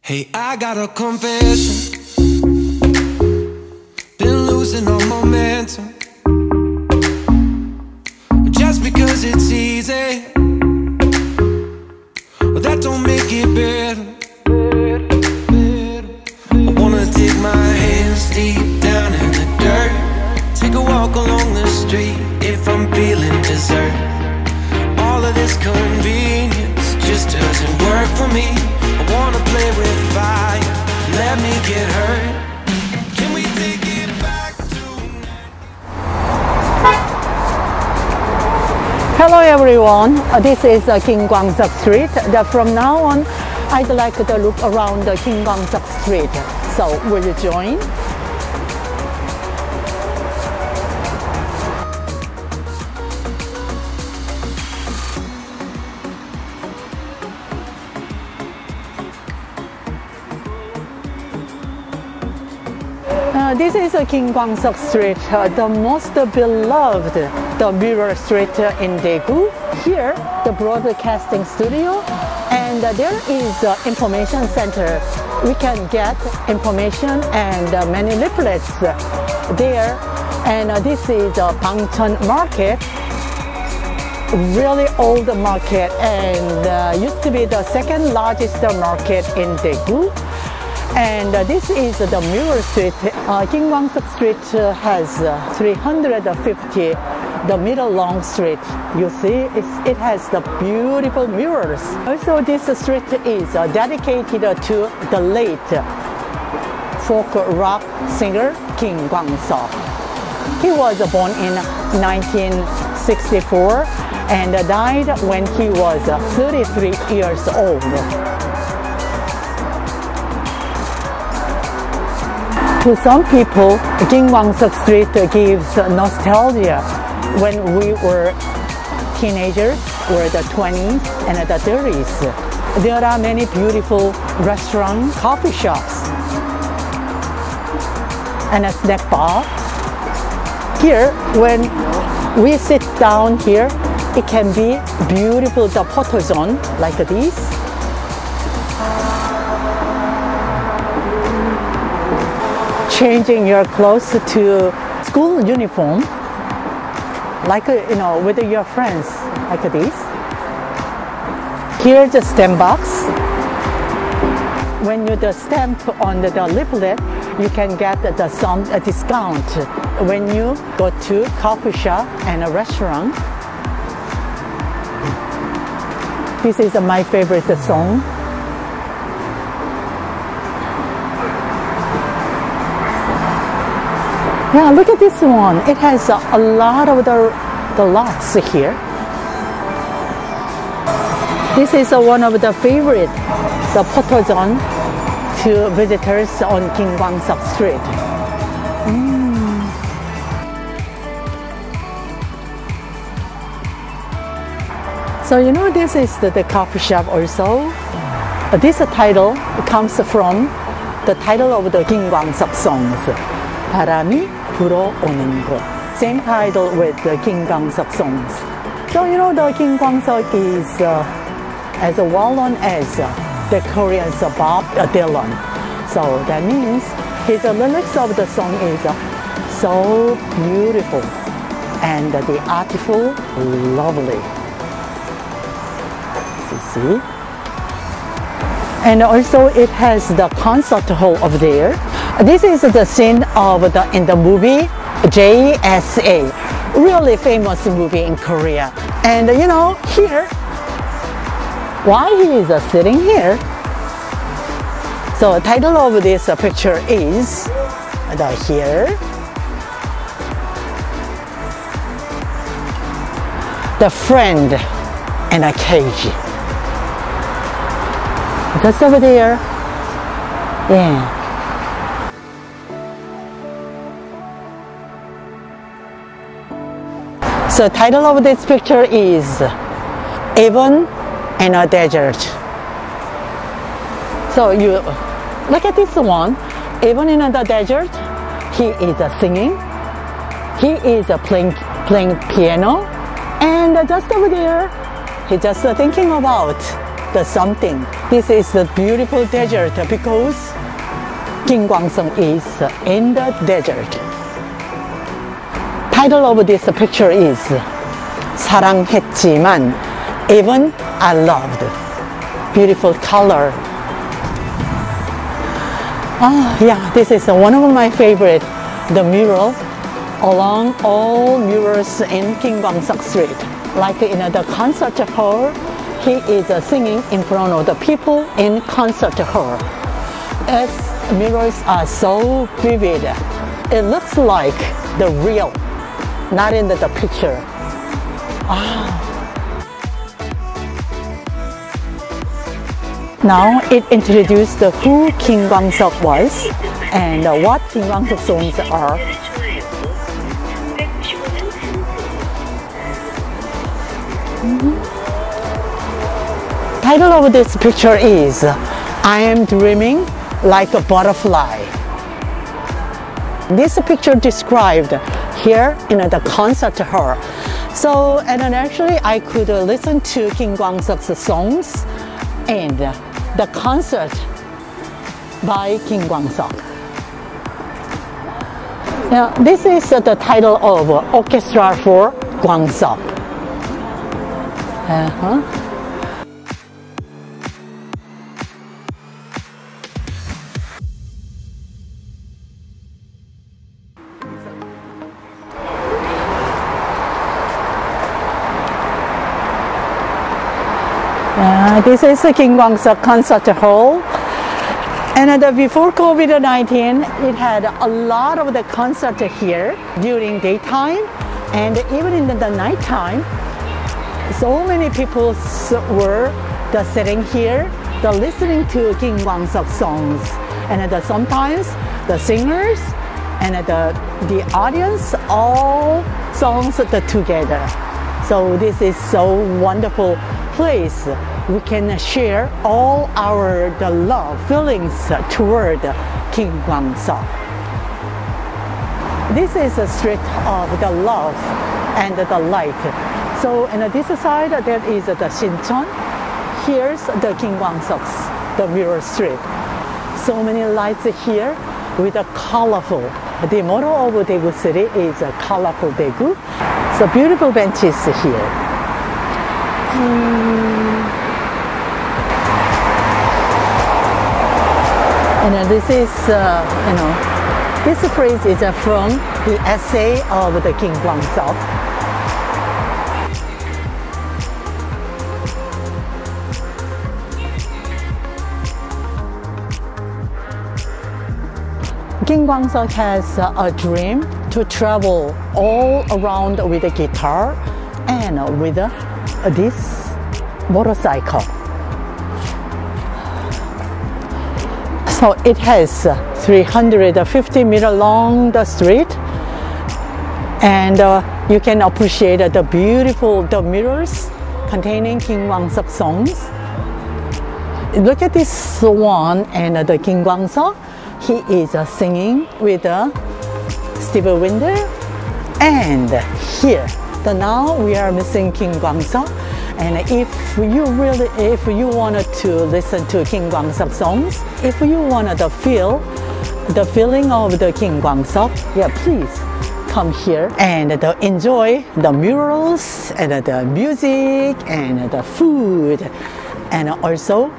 Hey, I got a confession. Been losing all momentum. Just because it's easy, well, that don't make it better. I wanna dig my hands deep down in the dirt, take a walk along the street if I'm feeling dessert. All of this convenience just doesn't work for me. I wanna play with fire, let me get hurt. Can we take it back tonight? Hello everyone, this is King Gwangseok Street. From now on, I'd like to look around the King Gwangseok Street. So will you join? This is King Gwangseok Street, the most beloved, the mirror street in Daegu. Here, the broadcasting studio, and there is the information center. We can get information and many leaflets there. And this is the Bangcheon Market, really old market, and used to be the second largest market in Daegu. And this is the mirror street. King Gwangseok Street has 350, the middle long street. You see, it has the beautiful mirrors. Also, this street is dedicated to the late folk rock singer King Gwangseok. He was born in 1964 and died when he was 33 years old. To some people, King Gwangseok Street gives nostalgia when we were teenagers, or the 20s and the 30s. There are many beautiful restaurants, coffee shops, and a snack bar. Here, when we sit down here, it can be beautiful, the photo zone like this. Changing your clothes to school uniform, like with your friends, like this. Here's the stamp box. When you stamp on the leaflet, you can get some discount when you go to coffee shop and a restaurant. This is my favorite song. Yeah, look at this one. It has a lot of the locks here. This is one of the favorite, the photo zone to visitors on King Gwangseok Street. So this is the coffee shop also. This title comes from the title of the King Gwangseok songs. 바람이 불어오는 곳. Same title with the King Gwangseok songs. So the King Gwangseok is as well known as the Korean's Bob Dylan. So that means his lyrics of the song is so beautiful and the artful, lovely. You see? And also it has the concert hall over there. This is the scene of in the movie JSA, really famous movie in Korea. And here, why he is sitting here? So the title of this picture is here. The Friend in a Cage. That's over there. Yeah. So the title of this picture is Even in a Desert. So you look at this one. Even in the desert, he is singing. He is playing piano. And just over there, he's just thinking about the something. this is the beautiful desert because Kim Kwang-suk is in the desert. Title of this picture is 사랑했지만 even I loved. Beautiful color. Oh yeah, this is one of my favorite, the mural along all murals in Kim Kwang-suk Street. Like in the concert hall, he is singing in front of the people in concert hall. Its mirrors are so vivid. It looks like the real, not in the picture. Ah. Now it introduced who Kim Kwang-suk was and what Kim Kwang-suk songs are. Title of this picture is I Am Dreaming Like a Butterfly. This picture described here in the concert hall. So, and then actually I could listen to Kim Kwang-suk's songs and the concert by Kim Kwang-suk. Now, this is the title of Orchestra for Kwang-suk. This is the Kim Kwang-suk Concert Hall. And before COVID-19, it had a lot of the concert here during daytime and even in the nighttime. So many people were sitting here, listening to Kim Kwang-suk songs. And sometimes the singers and the audience all songs together. So this is so wonderful place. We can share all our love feelings toward Kim Kwang-suk. This is a street of the love and the light. So on this side there is the Shincheon. Here's the Kim Kwang-suk's, the mirror street. So many lights here with a colorful. The motto of Daegu City is a colorful Daegu. So beautiful benches here. And this is, this phrase is from the essay of the Kim Kwang-suk. Kim Kwang-suk has a dream to travel all around with a guitar and with this motorcycle. So it has 350 meters long the street, and you can appreciate the beautiful mirrors containing Kim Kwang-suk songs. Look at this one and the Kim Kwang-suk. He is singing with Stevie Wonder, and here. So now we are missing Kim Kwang-suk. And if you wanted to listen to Kim Kwang-suk songs, if you wanted to feel the feeling of the Kim Kwang-suk, yeah, please come here and enjoy the murals and the music and the food and also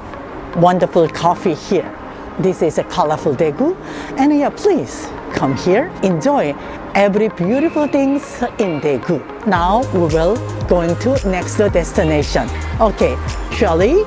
wonderful coffee here. This is a colorful Daegu, and yeah, please come here, enjoy every beautiful things in Daegu. Now we will going to next destination. Okay, shall we?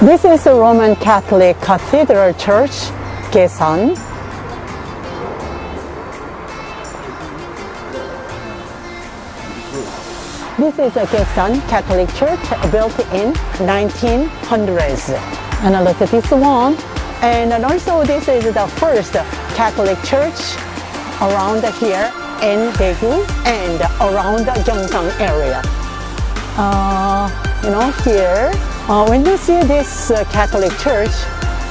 This is the Roman Catholic Cathedral Church, Gaesan. This is a Gaesan Catholic Church built in 1900s. And look at this one. And also this is the first Catholic church around here in Daegu and around the Gyeongsang area. Here, when you see this Catholic church,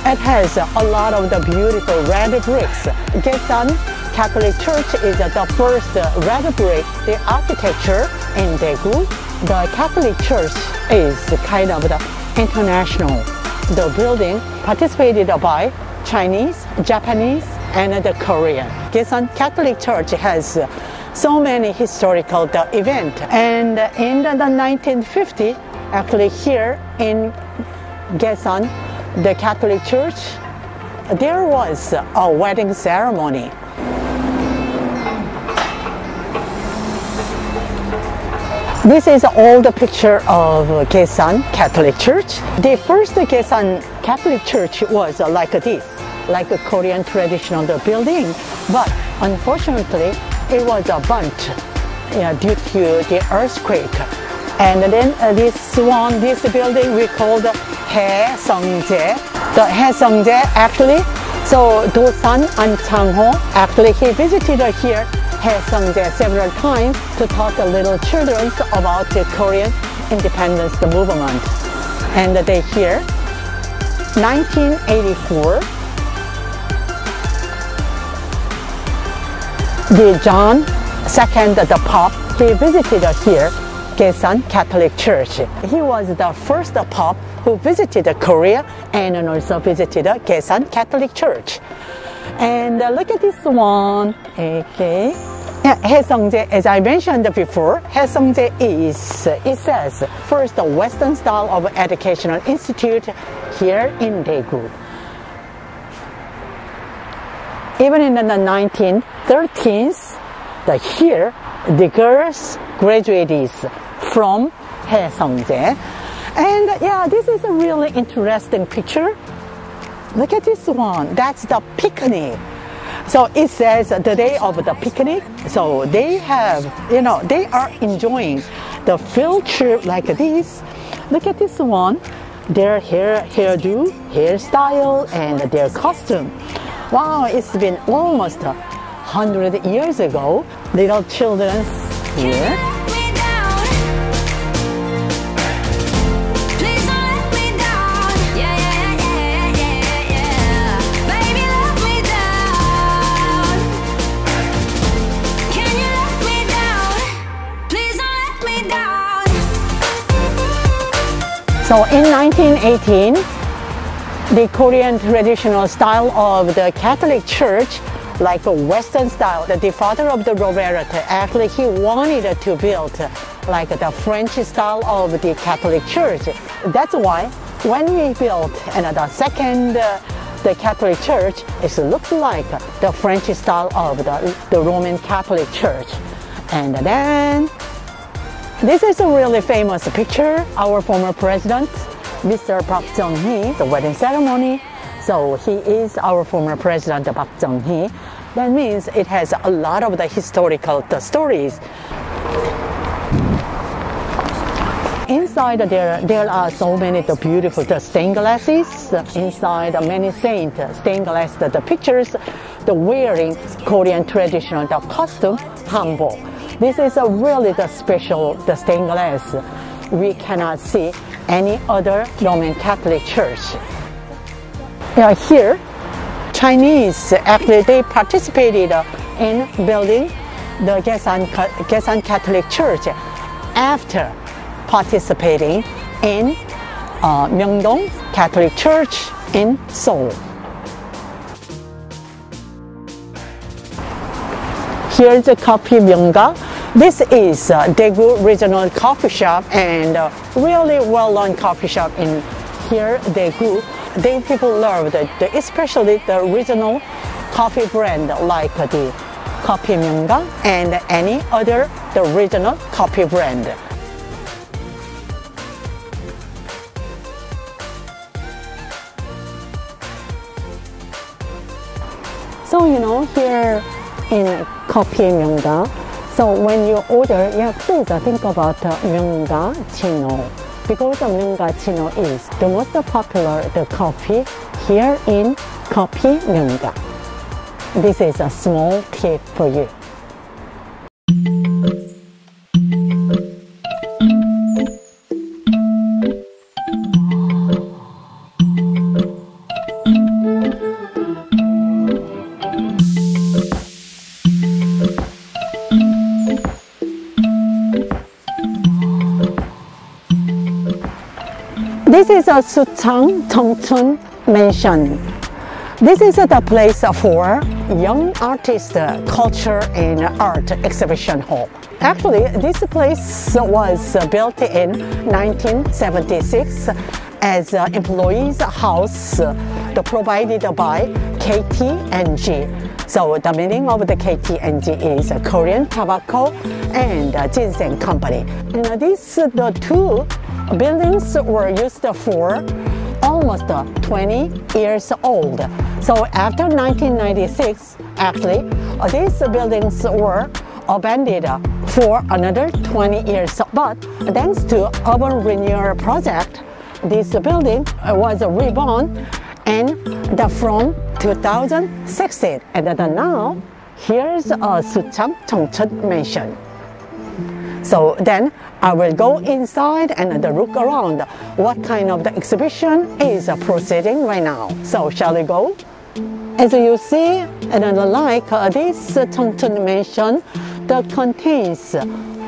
it has a lot of the beautiful red bricks. Gaesan Catholic Church is the first red brick the architecture in Daegu. The Catholic Church is kind of the international. The building participated by Chinese, Japanese, and the Korean. Gaesan Catholic Church has so many historical events. And in the 1950, actually here in Gaesan, the Catholic Church, there was a wedding ceremony. This is an old picture of Gaesan Catholic Church. The first Gaesan Catholic Church was like this, like a Korean traditional building, but unfortunately it was burnt due to the earthquake. And then this building we called Haeseongjae. The Haeseongjae actually, so Do-san and Chang-ho, actually he visited here Haeseongjae several times to taught the little children about the Korean independence movement. And they here, 1984, the John II, the Pope, he visited here Gaesan Catholic Church. He was the first Pope who visited Korea and also visited Gaesan Catholic Church. And look at this one. Okay. Haeseongjae, as I mentioned before, Haeseongjae is, it says, first Western style of educational institute here in Daegu. Even in the 1913s, here the girls graduated from Haeseongjae. And yeah, this is a really interesting picture. Look at this one. That's the picnic. So it says the day of the picnic. So they have, they are enjoying the field trip like this. Look at this one. Their hairdo, hairstyle, and their costume. Wow, it's been almost 100 years ago. Little children here. So in 1918, the Korean traditional style of the Catholic Church, like a Western style, the father of the Robert, actually he wanted to build like the French style of the Catholic Church. That's why when we built another second the Catholic Church, it looks like the French style of the Roman Catholic Church. And then this is a really famous picture. Our former president, Mr. Park Chung-hee, the wedding ceremony. So he is our former president, Park Chung-hee. That means it has a lot of the historical stories. Inside there are so many beautiful stained glasses. Inside many saint stained glass the pictures, the wearing Korean traditional costume, hanbok. This is a really special stained glass. We cannot see any other Roman Catholic church. Here, Chinese actually they participated in building the Gaesan Catholic Church after participating in Myeongdong Catholic Church in Seoul. Here's the Coffee Myeongga. This is Daegu regional coffee shop and really well-known coffee shop in here, Daegu. Daegu people love especially the regional coffee brand like the Coffee Myeongga and any other the regional coffee brand. So here in Coffee Myeongga, so when you order, please think about Myeongga Chino, because Myeongga Chino is the most popular coffee here in Coffee Myeongga. This is a small tip for you. This is a Suchang Chongchun Mansion. This is the place for young artists culture and art exhibition hall. Actually, this place was built in 1976 as an employees house provided by KT&G. So the meaning of the KT&G is Korean Tobacco and Ginseng Company. And the two buildings were used for almost 20 years old. So after 1996, actually, these buildings were abandoned for another 20 years. But thanks to urban renewal project, this building was reborn and from 2016. And now, here's a Suchang Chongchun Mansion. So then I will go inside and look around what kind of the exhibition is proceeding right now. So shall we go? As you see, and like this Chongchun Mansion that contains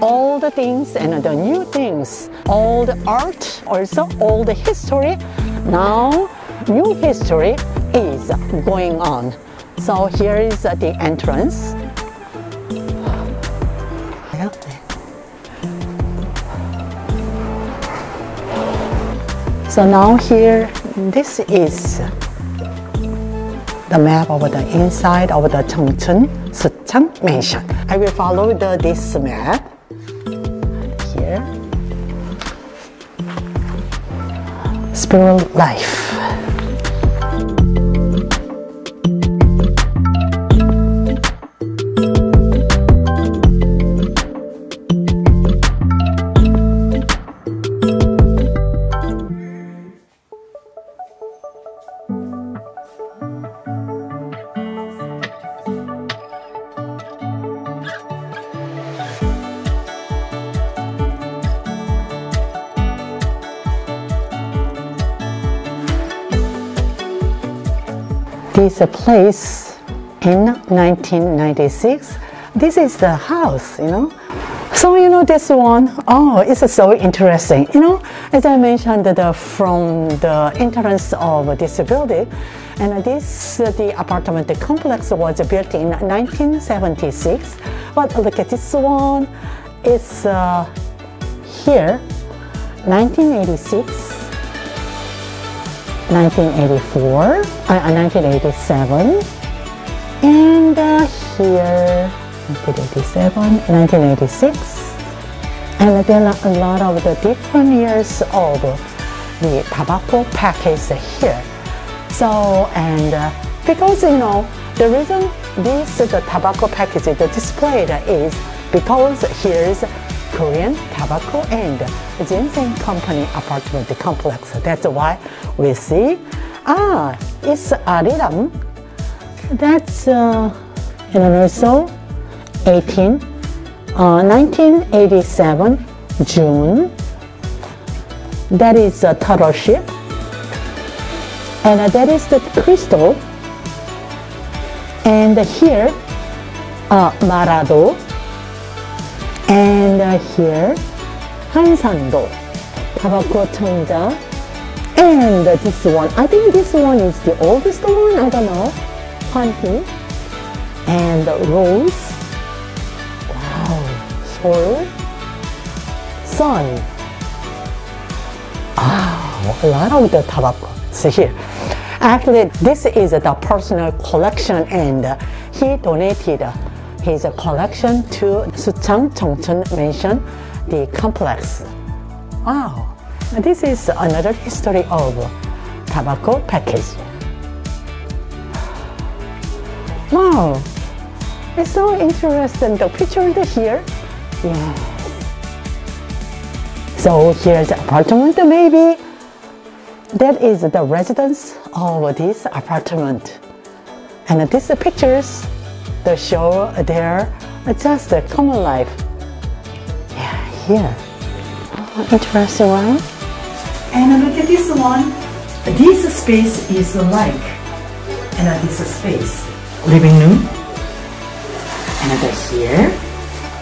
all the things and the new things, all the art, also all the history. Now new history is going on. So here is the entrance. So now here, this is the map of the inside of the Chongchun Suchang Mansion. I will follow this map here. Spiritual life. This place in 1996. This is the house, So this one, it's so interesting. As I mentioned, from the entrance of this building, and the apartment complex was built in 1976. But look at this one. It's here, 1986. 1984, 1987, and here 1987, 1986, and there are a lot of the different years of the tobacco package here. So, and because the reason the tobacco package is displayed is because here's Korean Tobacco and Ginseng Company apartment complex. That's why we see, it's Arirang. That's, and also 1987, June. That is a turtle ship. And that is the crystal. And here, Marado. And here, Hansando, Tabako Chongja, and this one. I think this one is the oldest one, I don't know. Hwanhee, and Rose. Wow, Seoul, Sun. A lot of the tobacco. See here. Actually, this is the personal collection, and he donated his collection to Suchang Chongchun Mansion, the complex. Wow, this is another history of tobacco package. Wow, it's so interesting. The picture here. Yeah. So here's the apartment, maybe. That is the residence of this apartment. And these pictures that show their just a common life. Yeah, here. Oh, interesting, right? And look at this one. This space is like, and this space, living room. Another here,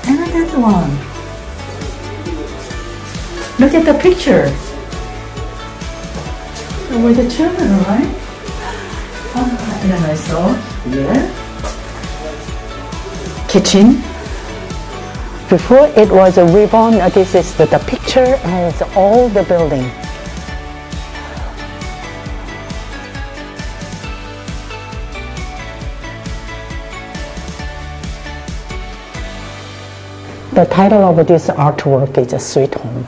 and that one. Look at the picture. With the children, right? And then I saw here, kitchen. Before it was a ribbon, this is the picture and it's all the building. The title of this artwork is Sweet Home.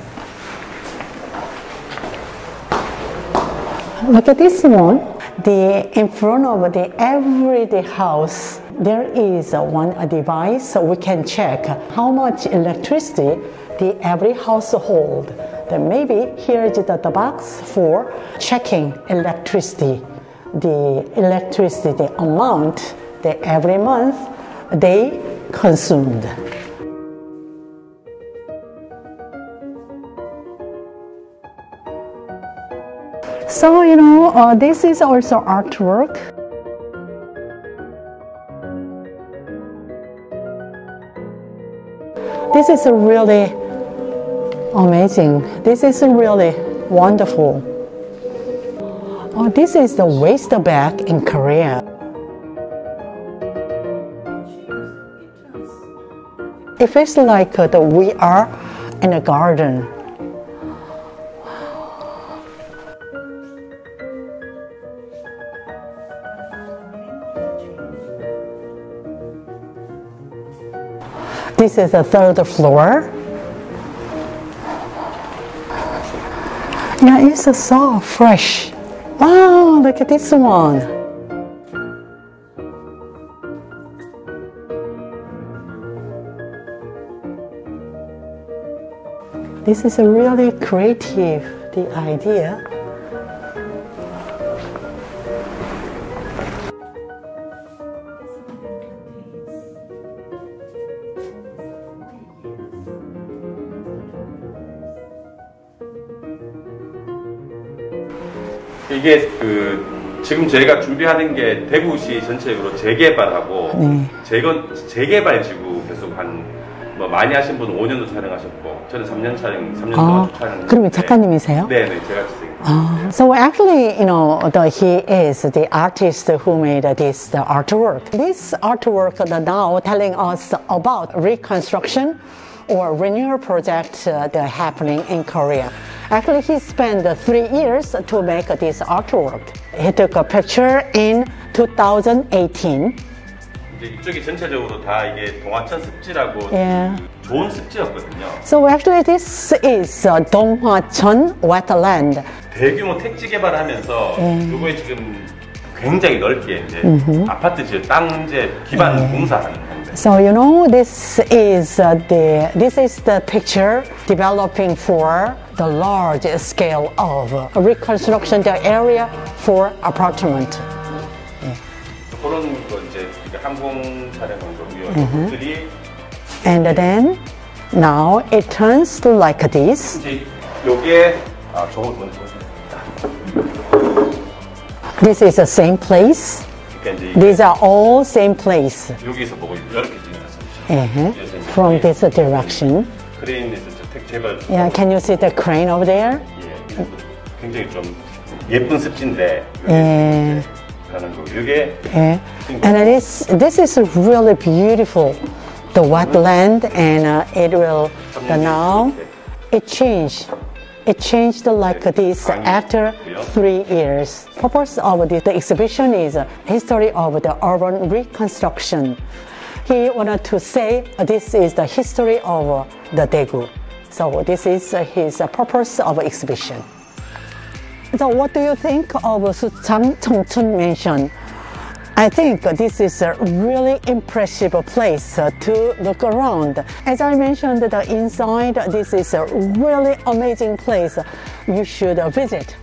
Look at this one. In front of the everyday house, there is one device so we can check how much electricity the every household. Then maybe here is the box for checking electricity, the electricity amount that every month they consumed. So, this is also artwork. This is really amazing. This is really wonderful. Oh, this is the waste bag in Korea. It feels like we are in a garden. This is the third floor. Yeah, it's so fresh. Wow, look at this one. This is a really creative, the idea. 이게 지금 저희가 준비하는 게 대구시 전체적으로 재개발하고 재개발 지구 계속 뭐 많이 하신 분은 5년도 촬영하셨고 저는 3년 동안 촬영했는데. 그러면 작가님이세요? 네, 제가 찍었어요. So actually, he is the artist who made this artwork. This artwork now telling us about reconstruction or renewal project happening in Korea. Actually, he spent 3 years to make this artwork. He took a picture in 2018. 이제 이쪽이 전체적으로 다 이게 동화천 습지라고 좋은 습지였거든요. So actually, this is 동화천 wetland. 대규모 택지 개발하면서 그거에 지금 굉장히 넓게 이제 아파트 지을 땅 이제 기반 공사하는 건데. So this is the picture developing for the large scale of reconstruction the area for apartment. 그런 거 이제 항공 촬영한 것들이. And then now it turns like this. 이제 요게 저거 먼저 This is the same place. These are all same place. 여기서 보고 이렇게 찍었어요. From this direction. 크레인에서 택 제발. Yeah, can you see the crane over there? 예, 굉장히 좀 예쁜 습지인데. 가는 거. 이게. And this is really beautiful. The wetland and it will now it changed. It changed like this after 3 years. Purpose of the exhibition is history of the urban reconstruction. He wanted to say this is the history of the Daegu. So this is his purpose of exhibition. So what do you think of Suchang Chongchun Mansion? I think this is a really impressive place to look around. As I mentioned, the inside, this is a really amazing place you should visit.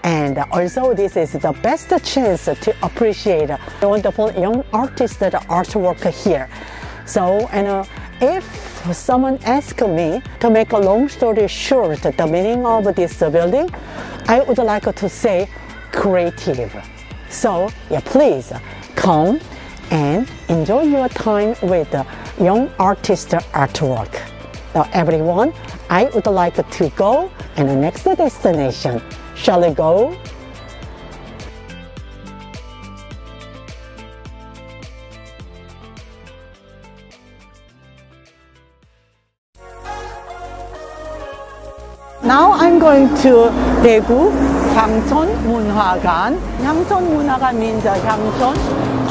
And also, this is the best chance to appreciate the wonderful young artist artwork here. So, and if someone asks me to make a long story short, the meaning of this building, I would like to say creative. So, yeah, please come and enjoy your time with young artist artwork. Now, everyone, I would like to go and the next destination. Shall we go? Now I'm going to Daegu Hyangcheon Munhwagan. Hyangcheon Munhwagan means Hyangcheon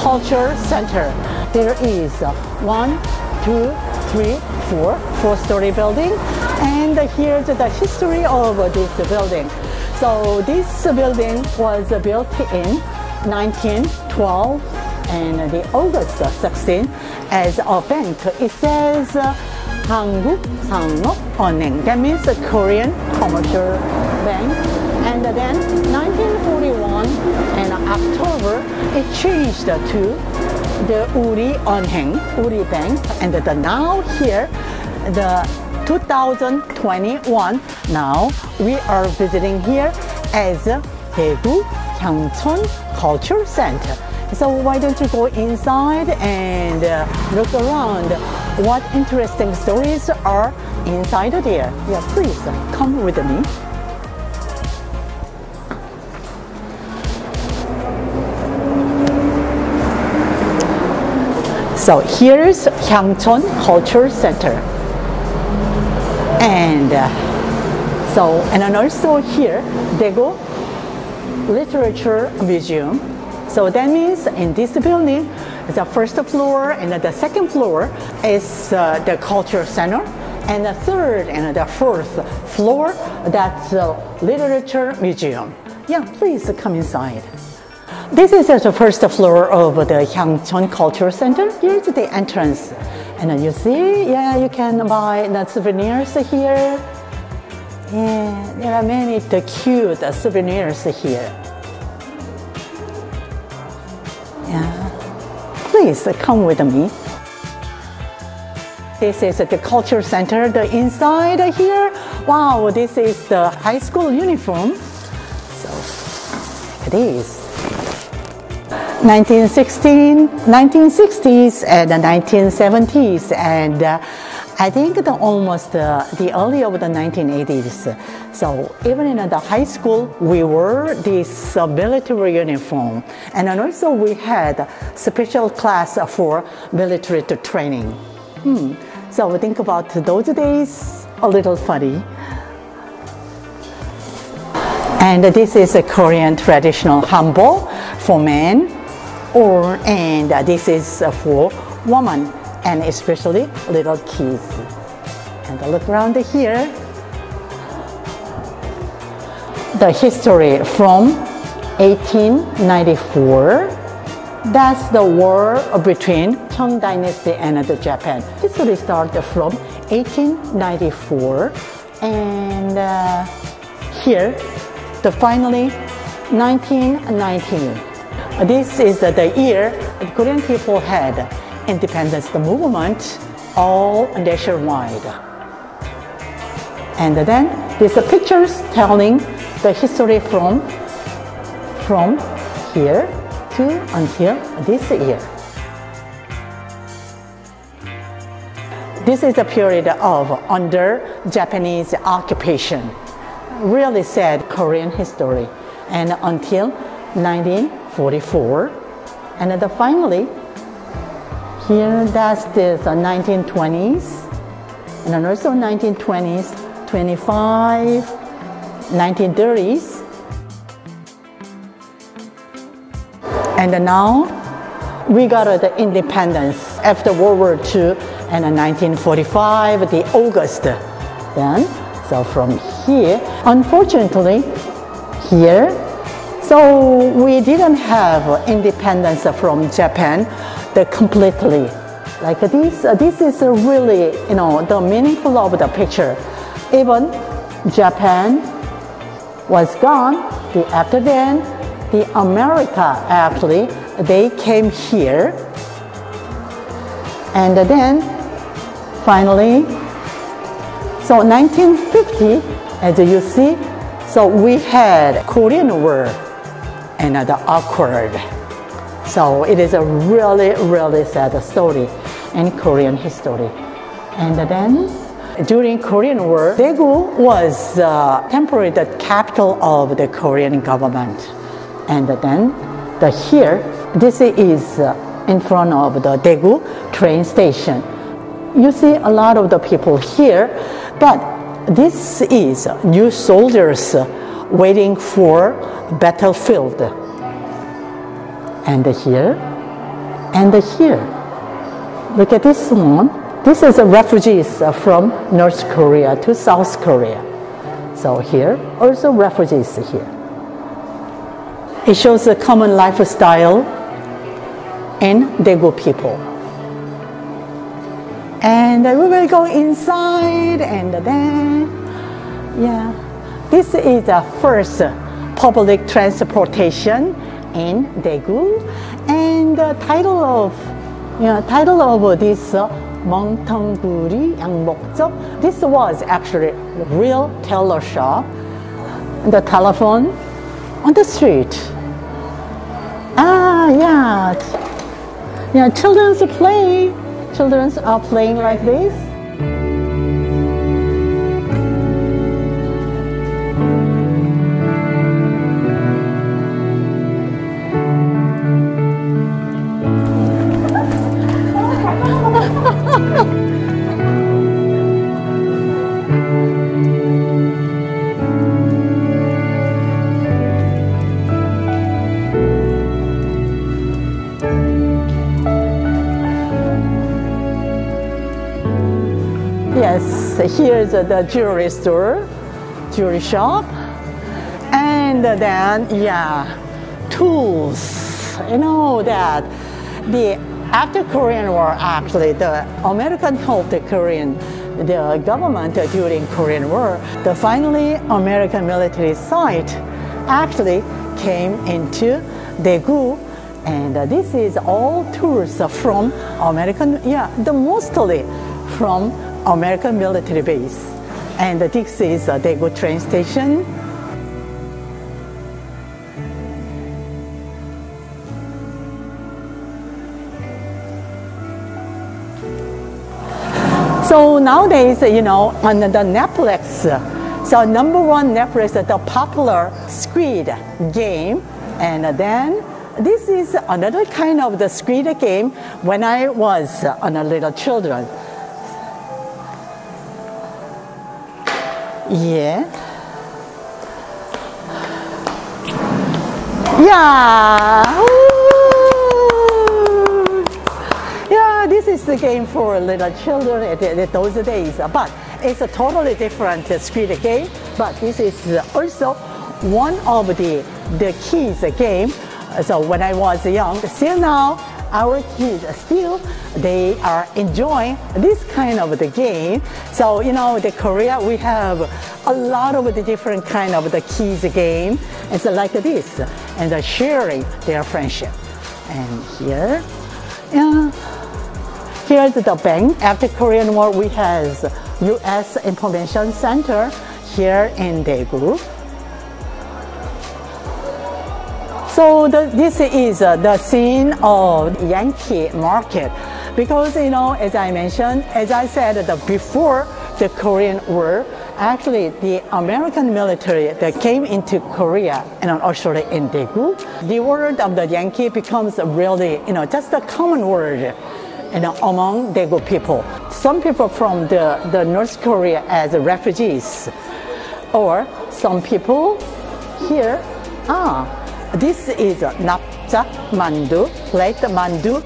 Culture Center. There is 1, 2, 3, 4 four-story building, and here's the history of this building. So this building was built in 1912 and the August 16 as a bank. It says 한국상업은행. That means a Korean commercial bank. And then 1941 in October it changed to the Uri Bank. And now here the 2021 now we are visiting here as Daegu Hyangcheon Culture Center. So why don't you go inside and look around what interesting stories are inside there. Yeah, please come with me. So here's Hyangcheon Culture Center. And and also here, Daegu Literature Museum. So that means in this building, the first floor and the second floor is the culture center, and the third and the fourth floor, that's the literature museum. Yeah, please come inside. This is the first floor of the Hyangcheon Culture Center. Here's the entrance. And you see, yeah, you can buy the souvenirs here. Yeah, there are many cute souvenirs here. Yeah, please come with me. This is the culture center. The inside here, wow, this is the high school uniform. So it is 1960s and the 1970s, and I think almost the early of the 1980s. So even in the high school, we wore this military uniform, and also we had special class for military training. So think about those days, a little funny. And this is a Korean traditional hanbok for men, and this is for women, and especially little kids. And look around here. The history from 1894. That's the war between Cheong Dynasty and Japan. History started from 1894, and here, finally 1919. This is the year the Korean people had independence movement all nationwide. And then these are pictures telling the history from here to until this year. This is a period of under Japanese occupation. Really sad Korean history, and until 1944. And then finally, here that's the 1920s, and then also 1920s, 25, 1930s. And now we got the independence after World War II, and in 1945, the August. Then, so from here, unfortunately, here, so we didn't have independence from Japan completely. Like this is really, the meaningful of the picture. Even Japan was gone. After then, the America actually, they came here. And then finally, so 1950, as you see, so we had Korean War and the awkward. So it is a really, really sad story in Korean history. And then during Korean War, Daegu was temporarily the capital of the Korean government. And then here, this is in front of the Daegu train station. You see a lot of the people here, but this is new soldiers waiting for battlefield. And here, and here. Look at this one. This is refugees from North Korea to South Korea. So here, also refugees here. It shows a common lifestyle in Daegu people. And we will go inside, and then, yeah. This is the first public transportation in Daegu. And the title of this 멍텅구리 양목점. This was actually a real tailor shop. The telephone on the street. Yeah, children's play. Children are playing like this. Yes, here's the jewelry store, jewelry shop, and then, yeah, tools. You know that after Korean War, actually, the American helped the government during Korean War. The finally American military site actually came into Daegu, and this is all tools from mostly from American military base. And this is the Daegu train station. So nowadays, on the Netflix, so number one Netflix, the popular Squid game. And then this is another kind of the Squid game when I was a little children. Yeah. Yeah, this is the game for little children at those days. But it's a totally different Squid game. But this is also one of the kids game. So when I was young, still now, our kids they are enjoying this kind of the game. So the Korea, we have a lot of the different kind of the kids game. It's like this, and they're sharing their friendship. And here, here's the bank. After Korean War, we have U.S. Information Center here in Daegu. So this is the scene of Yankee market, because as I mentioned, as I said, before the Korean War, actually the American military that came into Korea and actually in Daegu, the word of the Yankee becomes really just a common word among Daegu people. Some people from the North Korea as refugees, or some people here. This is napjak mandu, plate mandu,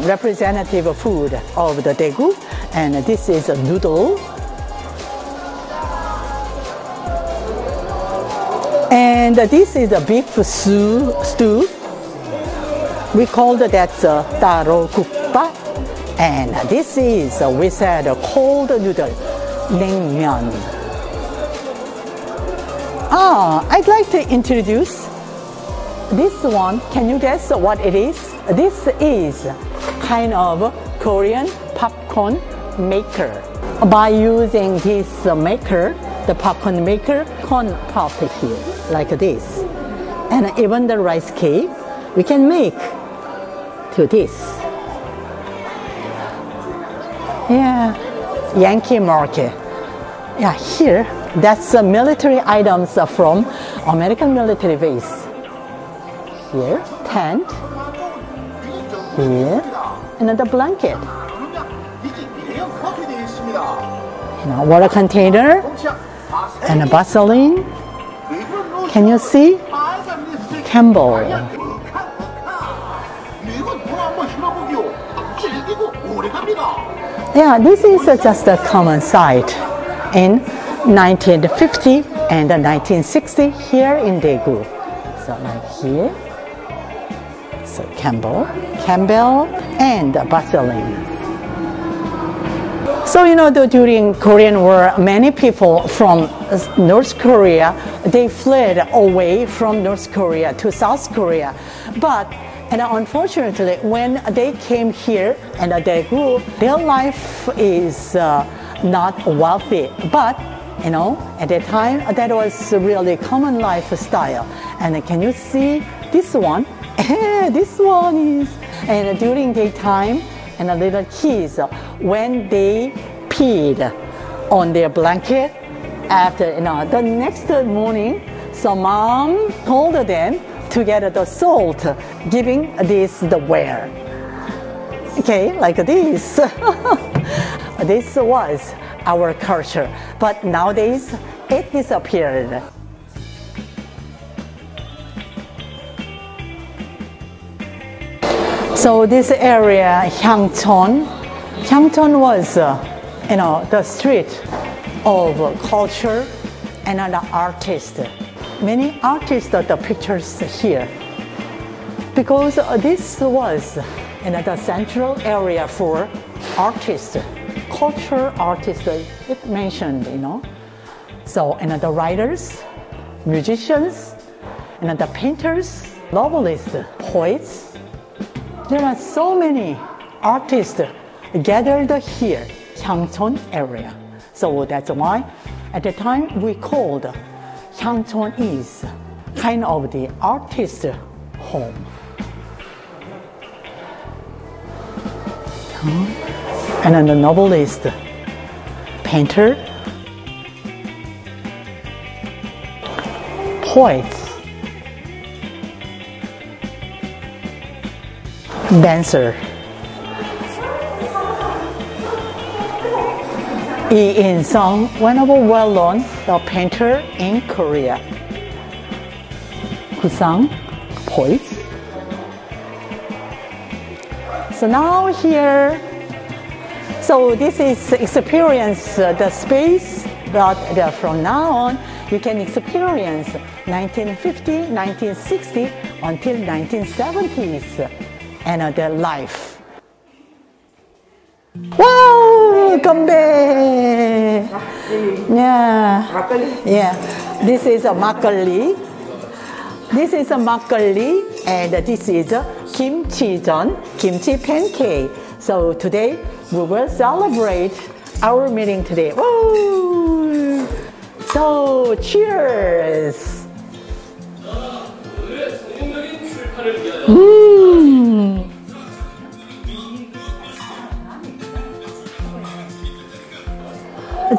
representative food of the Daegu, and this is a noodle. And this is a beef stew. We call that darogukpa. And this is, we said, a cold noodle, naengmyeon. I'd like to introduce this one. Can you guess what it is? This is kind of Korean popcorn maker. By using this maker, the popcorn maker, corn pop here, like this. And even the rice cake, we can make to this. Yeah, Yankee market. Yeah, here, that's the military items from American military base. Here, tent. Here, another blanket. Water container and a Vaseline. Can you see? Campbell. Yeah, this is just a common sight in 1950 and 1960 here in Daegu. So like here, so Campbell and Vaseline. So during Korean War, many people from North Korea, they fled away from North Korea to South Korea. And unfortunately, when they came here and Daegu, their life is not wealthy. But at that time, that was really common lifestyle. And can you see this one? This one is. And during daytime, and the little kids, when they peed on their blanket, after the next morning, so mom told them to get the salt, giving this the wear. Okay, like this. This was our culture, but nowadays it disappeared. So this area, Hyangcheon was, the street of culture and the artists. Many artists got the pictures here because this was the central area for artists, culture artists. It mentioned, So the writers, musicians, and the painters, novelists, poets. There are so many artists gathered here, Hyangcheon area. So that's why at the time we called Hyangcheon is kind of the artist home. And then the novelist, painter, poets, dancer. Lee In-sung, one of the well-known painter in Korea, who sang poets. So now here, so this is experience the space, but from now on, you can experience 1950, 1960 until 1970s and their life. Wow, 건배. Yeah. This is a makgeolli. This is a makgeolli, and this is a kimchi-jeon, kimchi pancake. So today we will celebrate our meeting today. Woo! So cheers.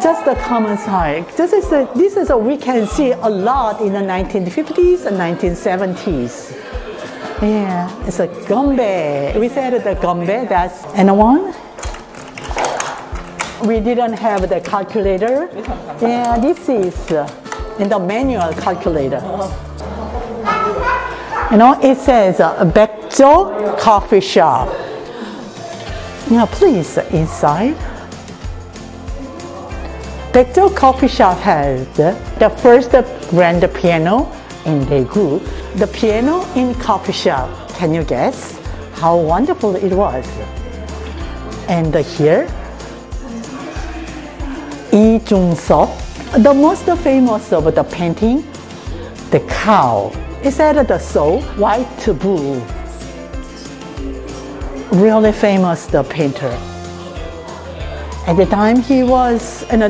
Just a common sight. This is a we can see a lot in the 1950s and 1970s. Yeah, it's a gombe. We said the gombe. That's and one. We didn't have the calculator. Yeah, this is in the manual calculator. It says Daegu coffee shop. Now, please inside. Daegu coffee shop has the first grand piano in Daegu. The piano in coffee shop, can you guess how wonderful it was? And here, Lee Jung-seok, the most famous of the painting, the cow. It said the soul, white bull. really famous painter. At the time he was, at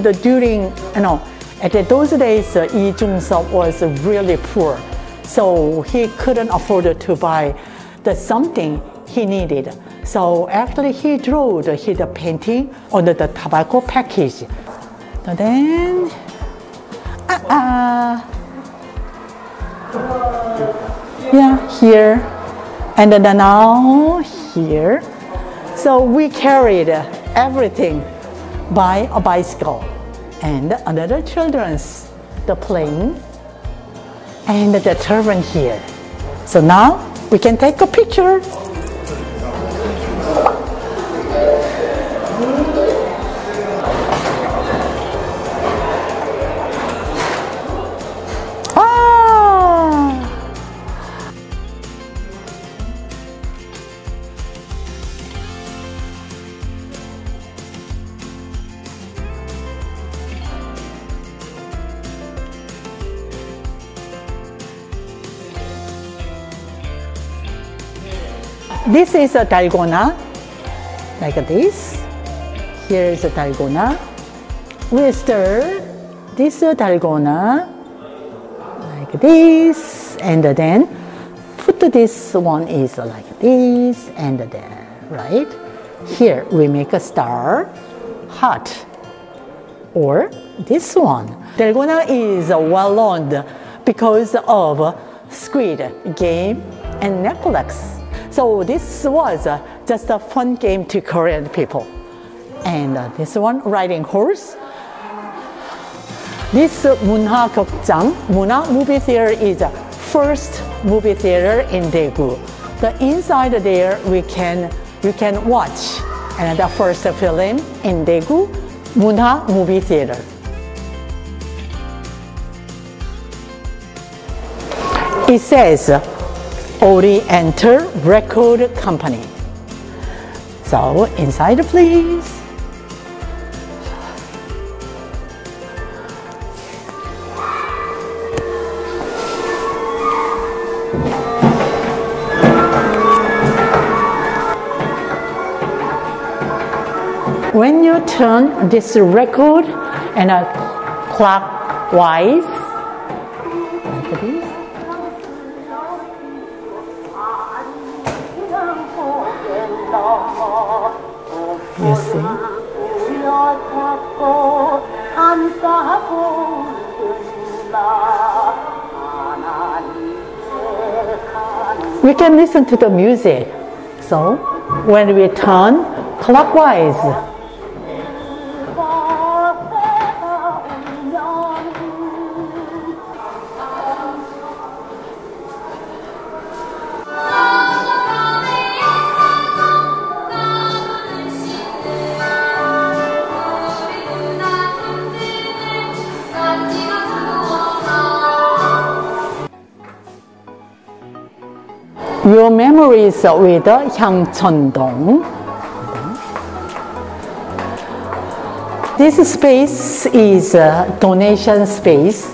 those days, Lee Jung-seop was really poor. So he couldn't afford to buy something he needed. So actually he drew his painting on the tobacco package. So then, yeah, here, and then now here. So we carried everything by a bicycle, and another children's playing, and the turban here. So now we can take a picture. This is a dalgona, like this. Here is a dalgona. We stir this dalgona like this, and then put this one is like this, and then right here we make a star, heart, or this one. Dalgona is well known because of squid game and necklace. So this was just a fun game to Korean people. And this one, riding horse. This Munha Gyeokjang, Munha movie theater is the first movie theater in Daegu. The inside there you can watch and the first film in Daegu, Munha movie theater. It says Oriental Record Company. So inside please. When you turn this record and clockwise, like this. You see? We can listen to the music. So when we turn clockwise, your memories with Hyangcheon-dong. This space is a donation space.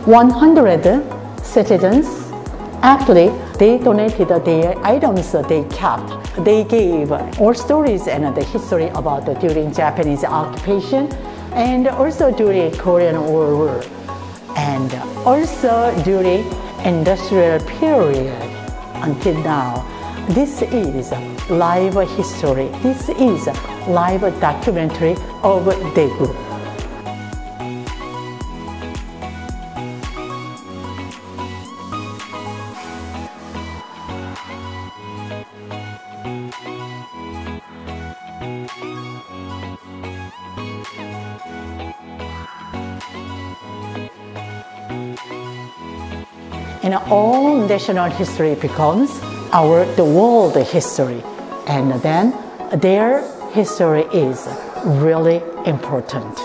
100 citizens, actually, they donated their items they kept. They gave all stories and the history about during Japanese occupation and also during Korean War. And also during industrial period until now. This is live history. This is live documentary of Daegu. And all national history becomes the world history. And then their history is really important.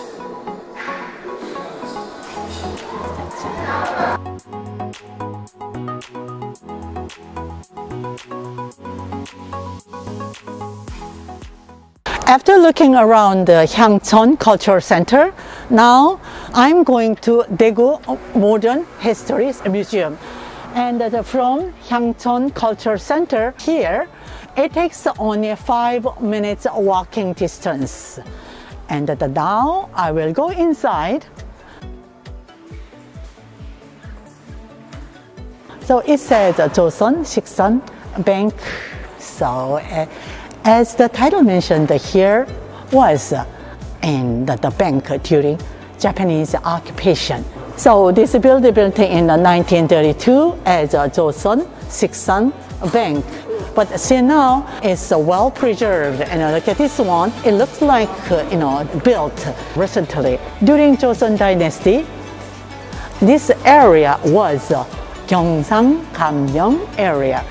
After looking around the Hyangcheon Cultural Center, now I'm going to Daegu Modern History Museum. And from Hyangcheon Cultural Center here, it takes only 5 minutes walking distance. And now I will go inside. So it says Joseon Siksan Bank. So as the title mentioned, here was in the bank during Japanese occupation. So this building built in 1932 as a Joseon Siksan Bank. But see now it's well preserved, and look at this one. It looks like built recently. During Joseon Dynasty, this area was Gyeongsang-Gamyeong area.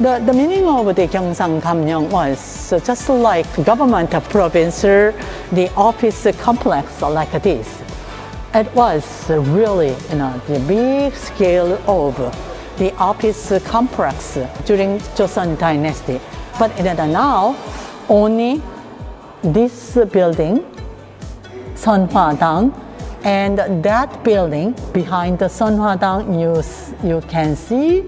The meaning of the Gyeongsang-Gamyeong was just like government province, the office complex like this. It was really the big scale of the office complex during Joseon Dynasty. But now, only this building, Seonhwadang, and that building behind the Seonhwadang, you can see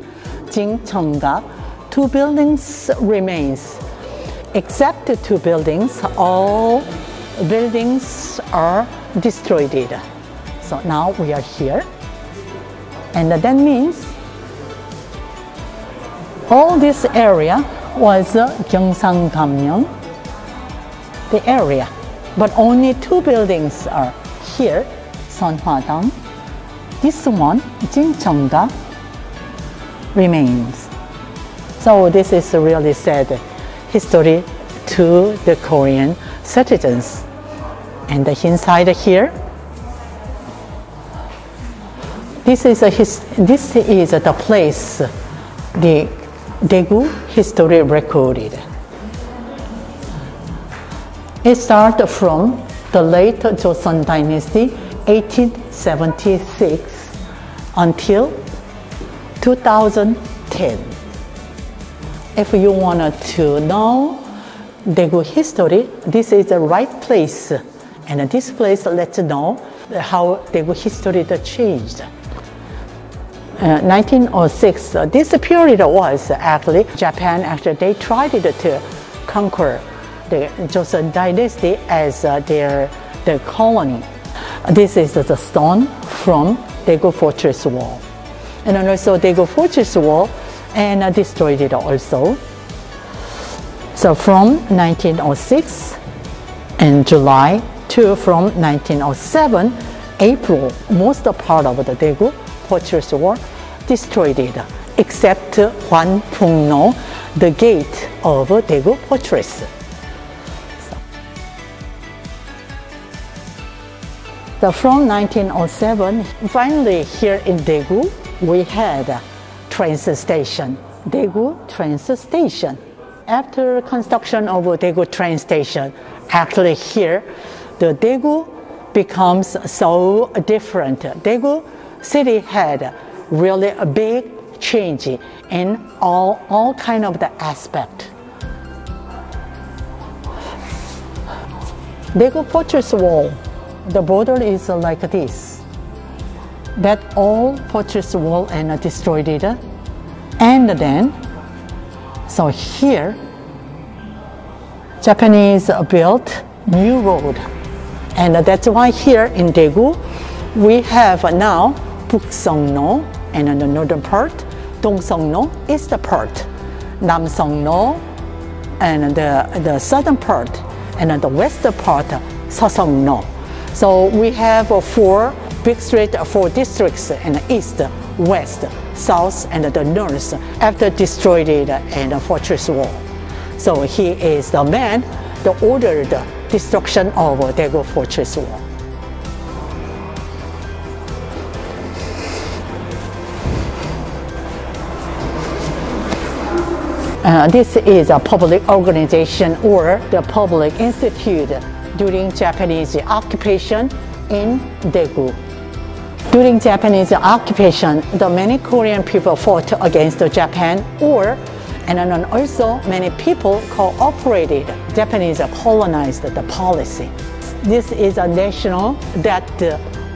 Jingcheonga. 2 buildings remains. Except the 2 buildings, all buildings are destroyed. So now we are here, and that means all this area was Gyeongsang-Gamyeong, the area, but only 2 buildings are here, Seonhwadang. This one, Jingcheonga, remains. So this is a really sad history to the Korean citizens. And inside here, this is the place the Daegu history recorded. It started from the late Joseon Dynasty, 1876 until 2010. If you wanted to know Daegu history, this is the right place. And this place lets you know how Daegu history changed. 1906, this period was actually Japan, they tried to conquer the Joseon Dynasty as their colony. This is the stone from Daegu Fortress Wall. And also Daegu Fortress Wall and destroyed it also. So from 1906 in July to from 1907 April, most part of the Daegu Fortress Wall destroyed it, except Hwanpungno, the gate of Daegu Fortress. So from 1907, finally here in Daegu, we had train station, Daegu train station. After construction of Daegu train station, actually here, the Daegu becomes so different. Daegu city had really a big change in all kind of the aspect. Daegu Fortress Wall, the border is like this. That all fortress wall and destroyed it. And then, so here, Japanese built new road. And that's why here in Daegu, we have now Puksongno and the northern part, Dongsongno is the part, Namsongno and the southern part, and the western part, Sosongno. So we have 4 big streets, 4 districts in the east, west, south, and the north after destroyed it and the fortress wall. So he is the man that ordered the destruction of Daegu Fortress Wall. This is a public organization or the public institute during Japanese occupation in Daegu. During Japanese occupation, the many Korean people fought against Japan, and also many people cooperated. Japanese colonized the policy. This is a national debt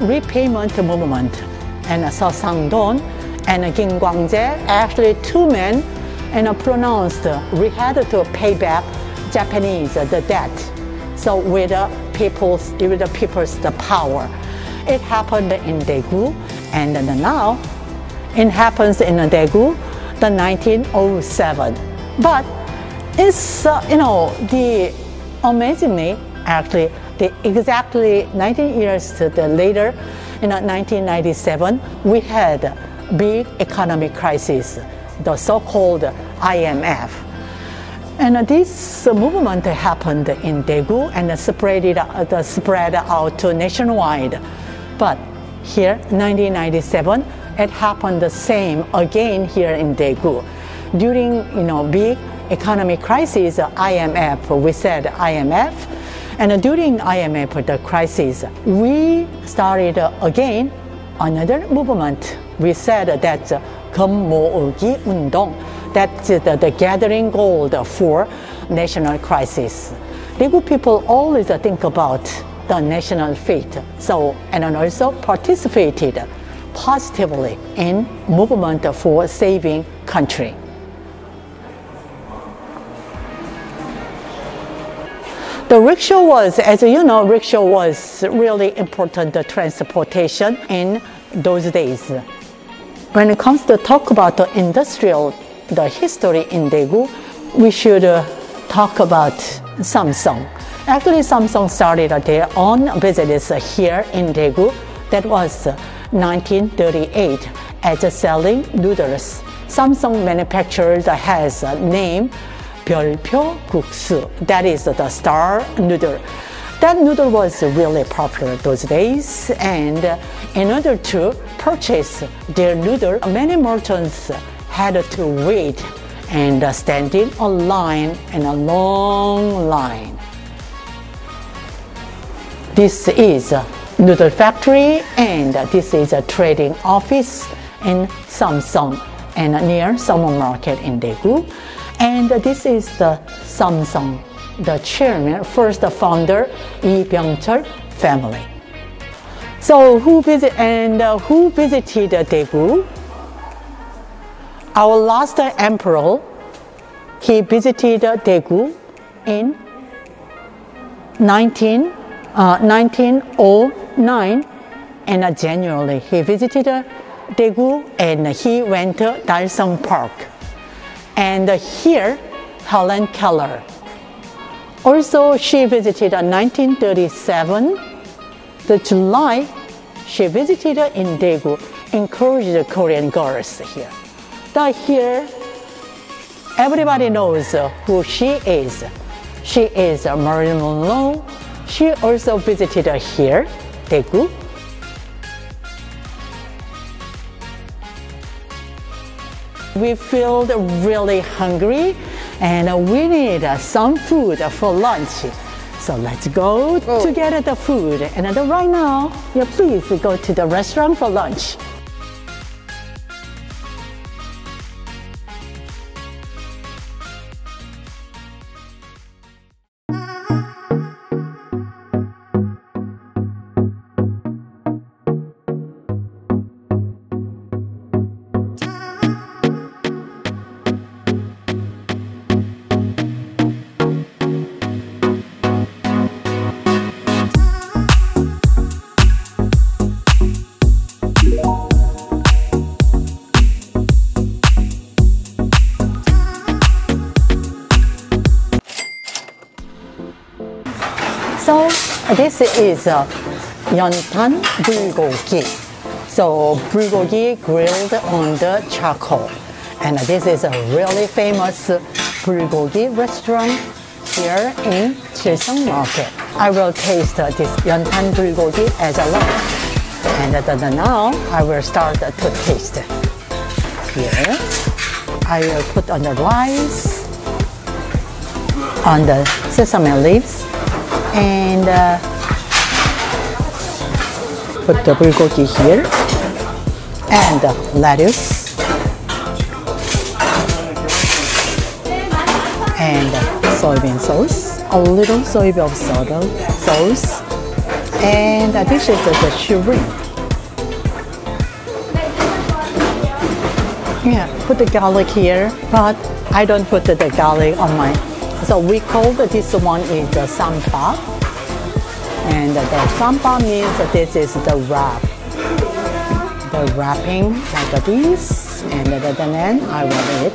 repayment movement, and Sosangdon and Kim Gwang-jae, actually two men, pronounced we had to pay back Japanese the debt. So with the people's the power, it happened in Daegu, and now it happens in Daegu, the 1907. But it's amazingly, actually, exactly 19 years later, in 1997, we had a big economic crisis, the so-called IMF. And this movement happened in Daegu and spread out to nationwide. But here, 1997, it happened the same again here in Daegu. During big economic crisis, IMF, we said IMF, and during IMF the crisis, we started again another movement. We said that's 금 모으기 운동. That's the gathering gold for national crisis. Daegu people always think about the national fate, and also participated positively in movement for saving country. The rickshaw was, as you know, rickshaw was really important transportation in those days. When it comes to talk about the industrial, the history in Daegu, we should talk about Samsung. Actually, Samsung started their own business here in Daegu. That was 1938 as selling noodles. Samsung manufacturers has a name 별표 국수. That is the star noodle. That noodle was really popular those days, and in order to purchase their noodle, many merchants had to wait and stand in a line, in a long line. This is a noodle factory, and this is a trading office in Samsung and near Summer Market in Daegu. And this is the Samsung, the chairman, first founder, Lee Byung-chul family. So who visited Daegu? Our last emperor, he visited Daegu in 1909, and January he visited Daegu and he went to Dalsung Park. And here, Helen Keller. Also, she visited in 1937. The July, she visited in Daegu, encouraged the Korean girls here. Here, everybody knows who she is. She is Marilyn Monroe. She also visited here, Daegu. We feel really hungry and we need some food for lunch. So let's go to get the food. And right now, please go to the restaurant for lunch. So this is 연탄 불고기. So bulgogi grilled on the charcoal. And this is a really famous bulgogi restaurant here in Chilsung Market. I will taste this 연탄 bulgogi as a lunch. And now I will start to taste. Here I will put on the rice, on the sesame leaves, and put the bulgogi here, and lettuce, and soybean sauce, a little soybean sauce, and this is the shrimp. Yeah, put the garlic here, but I don't put the garlic on my. So we call this one is the sampa, and the sampa means that this is the wrap. The wrapping like this, and then I will eat.